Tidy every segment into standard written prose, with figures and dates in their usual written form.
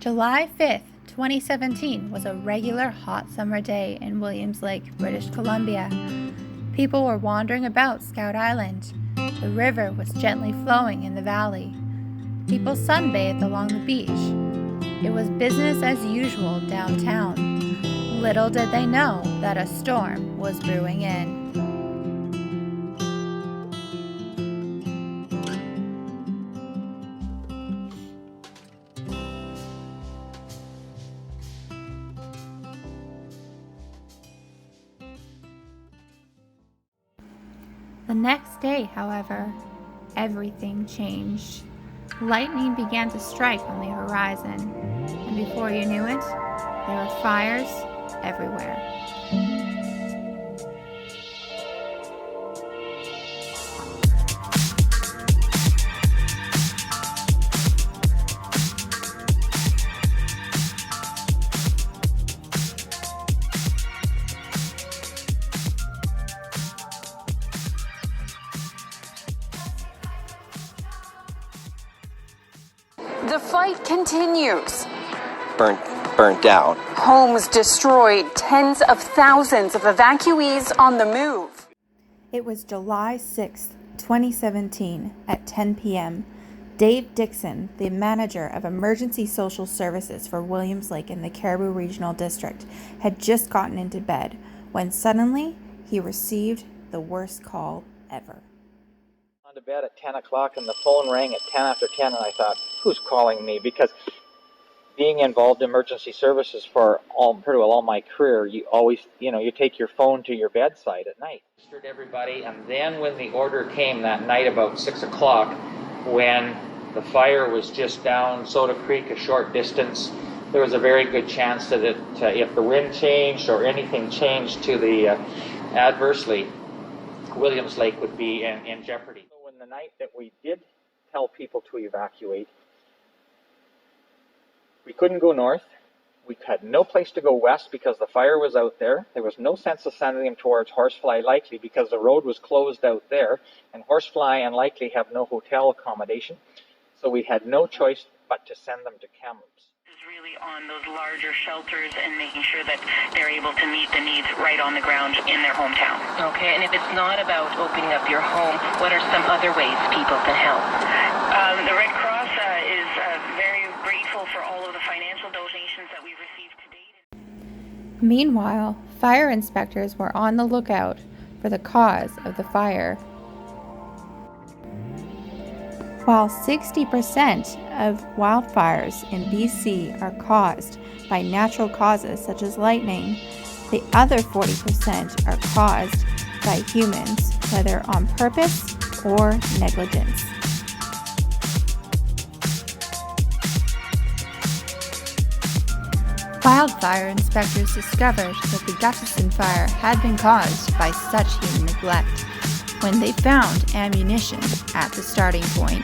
July 5th, 2017 was a regular hot summer day in Williams Lake, British Columbia. People were wandering about Scout Island. The river was gently flowing in the valley. People sunbathed along the beach. It was business as usual downtown. Little did they know that a storm was brewing in. The next day, however, everything changed. Lightning began to strike on the horizon, and before you knew it, there were fires everywhere. The fight continues. Burnt down. Homes destroyed, tens of thousands of evacuees on the move. It was July 6, 2017 at 10 p.m. Dave Dixon, the manager of Emergency Social Services for Williams Lake in the Caribou Regional District, had just gotten into bed when suddenly he received the worst call ever. To bed at 10 o'clock and the phone rang at 10 after 10 and I thought, who's calling me? Because being involved in emergency services for pretty well all my career, you always, you take your phone to your bedside at night. Everybody, and then when the order came that night about 6 o'clock, when the fire was just down Soda Creek a short distance, there was a very good chance that if the wind changed or anything changed to the adversely, Williams Lake would be in jeopardy. The night that we did tell people to evacuate, we couldn't go north. We had no place to go west because the fire was out there. There was no sense of sending them towards Horsefly Likely because the road was closed out there, and Horsefly and Likely have no hotel accommodation. So we had no choice but to send them to Kamloops. Really on those larger shelters and making sure that they're able to meet the needs right on the ground in their hometown. Okay, and if it's not about opening up your home, what are some other ways people can help? The Red Cross is very grateful for all of the financial donations that we've received to date. Meanwhile, fire inspectors were on the lookout for the cause of the fire. While 60% of wildfires in BC are caused by natural causes such as lightning, the other 40% are caused by humans, whether on purpose or negligence. Wildfire inspectors discovered that the Guttison fire had been caused by such human neglect when they found ammunition at the starting point.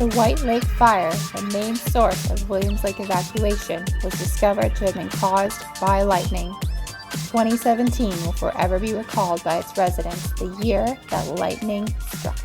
The White Lake Fire, the main source of Williams Lake evacuation, was discovered to have been caused by lightning. 2017 will forever be recalled by its residents, the year that lightning struck.